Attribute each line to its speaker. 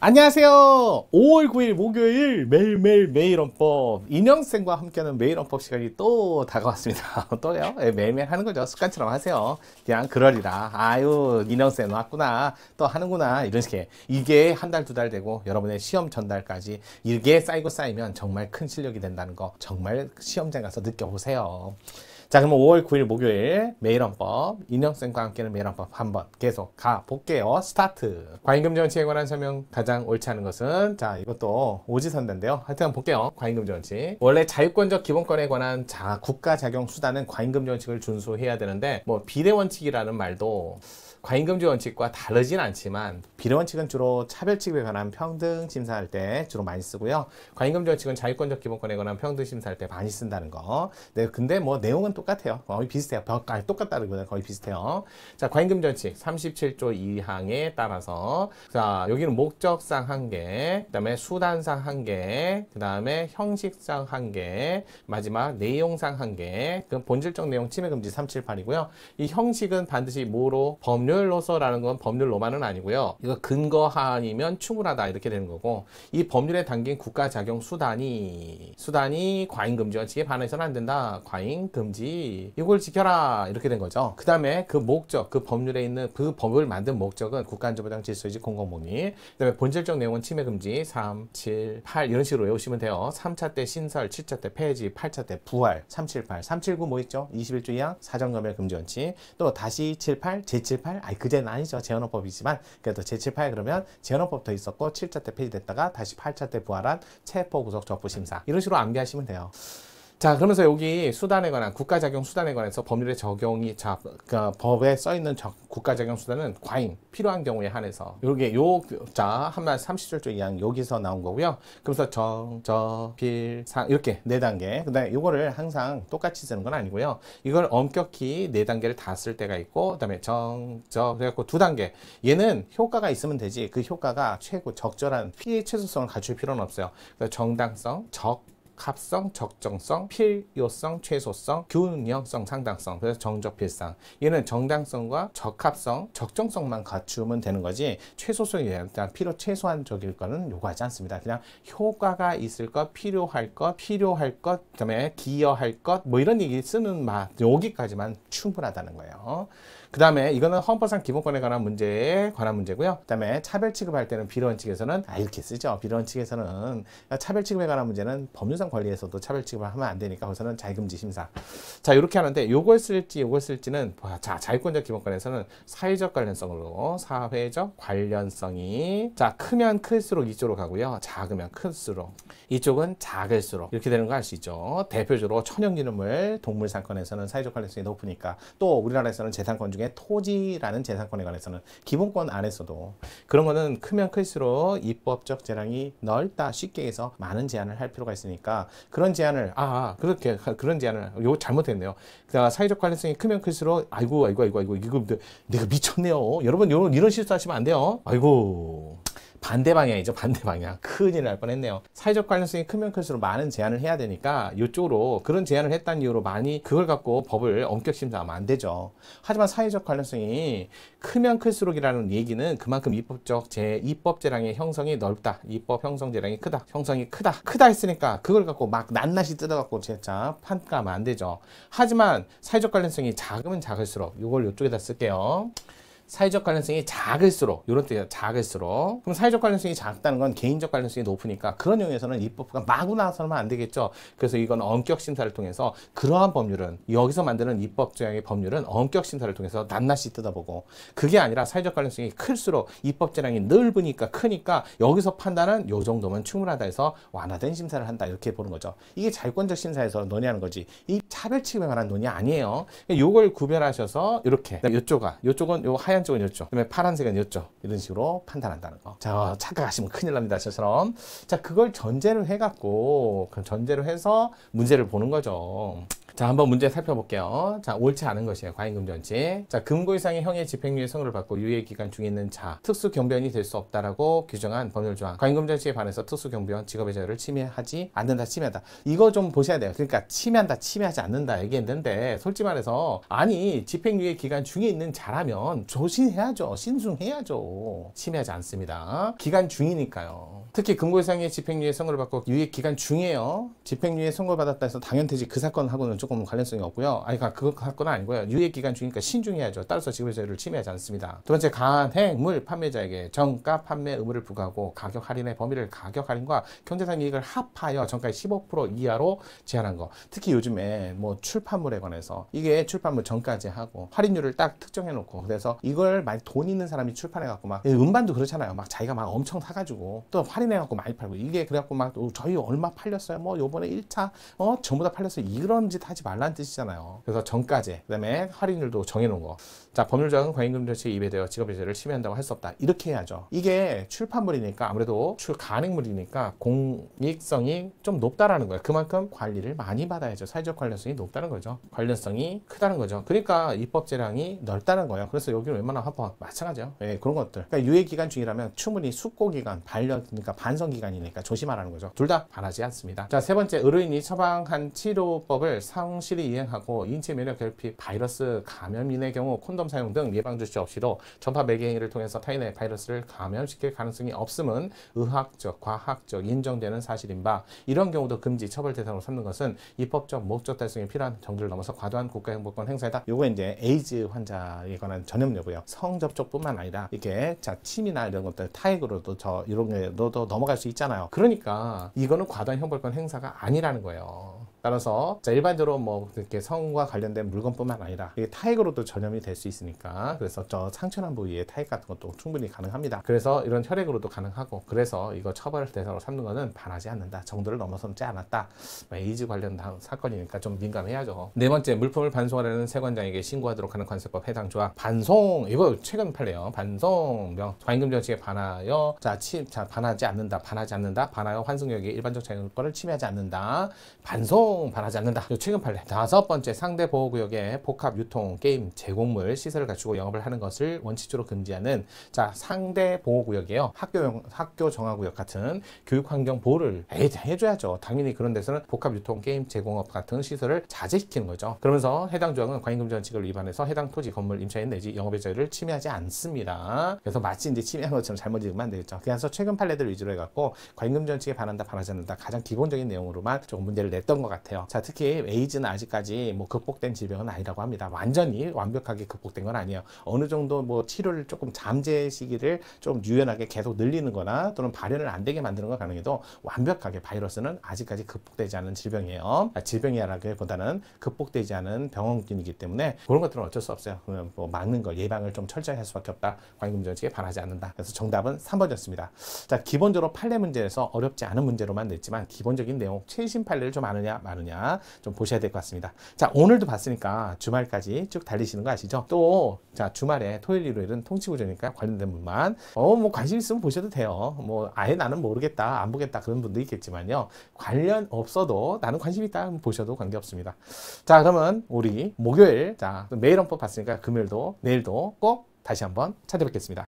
Speaker 1: 안녕하세요. 5월 9일 목요일 매일매일 매일원법 인형쌤과 함께하는 매일원법 시간이 또 다가왔습니다. 또요? 매일매일 하는 거죠. 습관처럼 하세요. 그냥 그러리라. 아유, 인형쌤 왔구나. 또 하는구나. 이런 식의. 이게 한 달, 두 달 되고 여러분의 시험 전달까지 이게 쌓이고 쌓이면 정말 큰 실력이 된다는 거 정말 시험장 가서 느껴보세요. 자, 그러면 5월 9일 목요일 매일원법 인형쌤과 함께하는 매일원법 한번 계속 가볼게요. 스타트. 과잉금지원칙에 관한 설명 가장 옳지 않은 것은 자, 이것도 오지선다인데요. 하여튼 볼게요. 과잉금지원칙. 원래 자유권적 기본권에 관한 국가작용 수단은 과잉금지원칙을 준수해야 되는데 뭐 비례원칙이라는 말도 과잉금지 원칙과 다르진 않지만 비례원칙은 주로 차별취급에 관한 평등 심사할 때 주로 많이 쓰고요. 과잉금지 원칙은 자유권적 기본권에 관한 평등 심사할 때 많이 쓴다는 거. 네, 근데 뭐 내용은 똑같아요. 거의 비슷해요. 똑같다는 거의 비슷해요. 자, 과잉금지 원칙 37조 2항에 따라서 자, 여기는 목적상 한개, 그다음에 수단상 한개, 그다음에 형식상 한개, 마지막 내용상 한개. 그 본질적 내용 침해금지 378이고요. 이 형식은 반드시 뭐로 법률로서라는 건 법률로만은 아니고요. 이거 근거하이면 충분하다 이렇게 되는 거고, 이 법률에 담긴 국가작용 수단이 과잉금지 원칙에 반해서는 안 된다. 과잉금지 이걸 지켜라 이렇게 된 거죠. 그 다음에 그 목적, 그 법률에 있는 그 법을 만든 목적은 국가안전보장 질서유지 공공복리. 그 다음에 본질적 내용은 침해금지 3, 7, 8 이런 식으로 외우시면 돼요. 3차 때 신설, 7차 때 폐지, 8차 때 부활, 378, 379 뭐 있죠? 21조 2항 사전검열 금지 원칙. 또 다시 78, 제78 그제는 아니죠. 재헌헌법이지만 그래도 제78 그러면 재헌헌법도 있었고 7차 때 폐지됐다가 다시 8차 때 부활한 체포구속 적부심사 이런 식으로 암기하시면 돼요. 자, 그러면서 여기 수단에 관한 국가작용 수단에 관해서 법률의 적용이 법에 써있는 국가작용 수단은 과잉 필요한 경우에 한해서 요게 한말 30절조 2항 여기서 나온 거고요. 그래서 정, 저, 필, 상 이렇게 4단계. 그다음에 요거를 항상 똑같이 쓰는 건 아니고요. 이걸 엄격히 4단계를 다 쓸 때가 있고, 그다음에 정, 저 그래갖고 2단계. 얘는 효과가 있으면 되지. 그 효과가 최고 적절한 피해 최소성을 갖출 필요는 없어요. 정당성, 합성, 적정성, 필요성, 최소성, 균형성, 상당성. 그래서 정적필상. 얘는 정당성과 적합성, 적정성만 갖추면 되는 거지 최소성이 일단 필요 최소한적일 거는 요구하지 않습니다. 그냥 효과가 있을 것, 필요할 것, 그다음에 기여할 것 뭐 이런 얘기 쓰는 여기까지만 충분하다는 거예요. 그 다음에 이거는 헌법상 기본권에 관한 문제고요. 그 다음에 차별 취급할 때는 비례원칙에서는 이렇게 쓰죠. 비례원칙에서는 차별 취급에 관한 문제는 법률상 권리에서도 차별 취급을 하면 안 되니까 거기서는 자유금지 심사. 자, 이렇게 하는데 요걸 쓸지는 자, 자유권적 기본권에서는 사회적 관련성으로 사회적 관련성이 자, 크면 클수록 이쪽으로 가고요. 작으면 클수록 이쪽은 작을수록 이렇게 되는 거 아시죠? 대표적으로 천연기념물 동물상권에서는 사회적 관련성이 높으니까 또 우리나라에서는 재산권 중에 토지라는 재산권에 관해서는 기본권 안에서도 그런 거는 크면 클수록 입법적 재량이 넓다 쉽게 해서 많은 제한을 할 필요가 있으니까 그런 제한을 그런 제한을 요거 잘못했네요. 그러니까 사회적 관련성이 크면 클수록 아이고 이거 내가 미쳤네요. 여러분 이런 실수하시면 안 돼요. 아이고. 반대 방향이죠. 반대 방향. 큰일 날 뻔했네요. 사회적 관련성이 크면 클수록 많은 제한을 해야 되니까 이쪽으로 그런 제한을 했다는 이유로 많이 그걸 갖고 법을 엄격 심사하면 안 되죠. 하지만 사회적 관련성이 크면 클수록이라는 얘기는 그만큼 입법 재량의 형성이 넓다. 입법 형성 재량이 크다. 형성이 크다 했으니까 그걸 갖고 막 낱낱이 뜯어갖고 진짜 판가하면 안 되죠. 하지만 사회적 관련성이 작으면 작을수록 이걸 이쪽에다 쓸게요. 사회적 관련성이 작을수록 이런 뜻이에요. 작을수록. 그럼 사회적 관련성이 작다는 건 개인적 관련성이 높으니까 그런 용에서는 입법부가 마구 나서면 안 되겠죠. 그래서 이건 엄격 심사를 통해서 그러한 법률은 여기서 만드는 입법 조항의 법률은 엄격 심사를 통해서 낱낱이 뜯어보고 그게 아니라 사회적 관련성이 클수록 입법 재량이 넓으니까 크니까 여기서 판단은 요 정도면 충분하다 해서 완화된 심사를 한다 이렇게 보는 거죠. 이게 자유권적 심사에서 논의하는 거지 이 차별 취급에 관한 논의 아니에요. 요걸 구별하셔서 이렇게 요쪽은 요 하얀 쪽은 이쪽, 그다음에 파란색은 이쪽 이런 식으로 판단한다는 거. 자, 착각하시면 큰일 납니다. 저처럼. 자, 그걸 전제로 해서 문제를 보는 거죠. 자, 한번 문제 살펴볼게요. 자, 옳지 않은 것이에요. 과잉금전치. 자, 금고 이상의 형의 집행유예 선고를 받고 유예기간 중에 있는 자, 특수경비원이 될 수 없다라고 규정한 법률조항. 과잉금전치에 반해서 특수경비원 직업의 자유를 침해하지 않는다, 침해한다. 이거 좀 보셔야 돼요. 그러니까 침해한다, 침해하지 않는다 얘기했는데 솔직히 말해서 아니 집행유예 기간 중에 있는 자라면 조심해야죠. 신중해야죠. 침해하지 않습니다. 기간 중이니까요. 특히 금고 이상의 집행유예 선고를 받고 유예 기간 중에요. 집행유예 선고를 받았다 해서 당연퇴직 그 사건하고는 조금 관련성이 없고요. 아니 그 사건은 아니고요. 유예 기간 중이니까 신중해야죠. 따라서 직업의 자유를 침해하지 않습니다. 두 번째, 간행물 판매자에게 정가 판매 의무를 부과하고 가격 할인의 범위를 가격 할인과 경제상 이익을 합하여 정가의 15% 이하로 제한한 거. 특히 요즘에 뭐 출판물에 관해서 이게 출판물 정가제 하고 할인율을 딱 특정해 놓고 그래서 이걸 많이 돈 있는 사람이 출판해 갖고 막 음반도 그렇잖아요. 막 자기가 막 엄청 사가지고 또 할인해 갖고 많이 팔고 이게 그래 갖고 막 저희 얼마 팔렸어요. 뭐 요번에 1차 전부 다 팔렸어요. 이런 짓 하지 말라는 뜻이잖아요. 그래서 정가제 그다음에 할인율도 정해 놓은 거. 자, 법률조항은 과잉금전치에 위배되어 직업의 자유를 침해한다고 할 수 없다. 이렇게 해야죠. 이게 출판물이니까 아무래도 간행물이니까 공익성이 좀 높다라는 거예요. 그만큼 관리를 많이 받아야죠. 사회적 관련성이 높다는 거죠. 관련성이 크다는 거죠. 그러니까 입법 재량이 넓다는 거예요. 그래서 여기는 웬만한 합법 마찬가지죠. 예, 그런 것들. 그러니까 유예 기간 중이라면 충분히 숙고 기간, 반려 그러니까 반성 기간이니까 조심하라는 거죠. 둘 다 반하지 않습니다. 자, 세 번째, 의료인이 처방한 치료법을 성실히 이행하고 인체 면역 결핍, 바이러스 감염인의 경우 콘돔 사용 등 예방 조치 없이도 전파 매개 행위를 통해서 타인의 바이러스를 감염시킬 가능성이 없음은 의학적, 과학적 인정되는 사실인 바 이런 경우도 금지 처벌 대상으로 삼는 것은 입법적 목적 달성에 필요한 정도를 넘어서 과도한 국가행복권 행사이다. 요거 이제 에이즈 환자에 관한 전염료고요. 성접촉뿐만 아니라 이게 자 침이나 이런 것들 타액으로도 이런 게도 넘어갈 수 있잖아요. 그러니까 이거는 과도한 형벌권 행사가 아니라는 거예요. 따라서 자, 일반적으로 뭐 이렇게 성과 관련된 물건뿐만 아니라 이게 타액으로도 전염이 될 수 있으니까 그래서 저 상처난 부위에 타액 같은 것도 충분히 가능합니다. 그래서 이런 혈액으로도 가능하고 그래서 이거 처벌 대상으로 삼는 거는 반하지 않는다. 정도를 넘어서지 않았다. 에이즈 관련 사건이니까 좀 민감해야죠. 네 번째, 물품을 반송하려는 세관장에게 신고하도록 하는 관세법 해당 조항. 반송 이거 최근 판례요. 반송 과잉금전치에 반하여 자 반하지 않는다. 반하여 환승역의 일반적 자유권을 침해하지 않는다. 반송 반하지 않는다. 최근 판례. 다섯 번째, 상대 보호구역에 복합 유통, 게임, 제공물, 시설을 갖추고 영업을 하는 것을 원칙적으로 금지하는 자 상대 보호구역이에요. 학교 정화구역 같은 교육환경 보호를 해줘야죠. 당연히 그런 데서는 복합 유통, 게임, 제공업 같은 시설을 자제시키는 거죠. 그러면서 해당 조항은 과잉금전치를 위반해서 해당 토지, 건물, 임차인 내지 영업의 자유를 침해하지 않습니다. 그래서 마치 이제 침해한 것처럼 잘못 읽으면 안 되겠죠. 그래서 최근 판례들 위주로 해갖고 과잉금전치에 반한다, 반하지 않는다 가장 기본적인 내용으로만 조금 문제를 냈던 것 같아요. 자, 특히 에이즈는 아직까지 뭐 극복된 질병은 아니라고 합니다. 완전히 완벽하게 극복된 건 아니에요. 어느 정도 뭐 치료를 조금 잠재 시기를 좀 유연하게 계속 늘리는 거나 또는 발현을 안 되게 만드는 건 가능해도 완벽하게 바이러스는 아직까지 극복되지 않은 질병이에요. 질병이라기보다는 극복되지 않은 병원균이기 때문에 그런 것들은 어쩔 수 없어요. 뭐 막는 거, 예방을 좀 철저히 할 수밖에 없다. 과잉금전치에 반하지 않는다. 그래서 정답은 3번이었습니다. 자, 기본적으로 판례 문제에서 어렵지 않은 문제로만 냈지만 기본적인 내용, 최신 판례를 좀 아느냐 마느냐 좀 보셔야 될 것 같습니다. 자, 오늘도 봤으니까 주말까지 쭉 달리시는 거 아시죠? 또 자, 주말에 토요일, 일요일은 통치구조니까 관련된 분만 뭐 관심 있으면 보셔도 돼요. 뭐 아예 나는 모르겠다, 안 보겠다 그런 분도 있겠지만요. 관련 없어도 나는 관심 있다 보셔도 관계없습니다. 자, 그러면 우리 목요일 자 매일 헌법 봤으니까 금요일도 내일도 꼭 다시 한번 찾아뵙겠습니다.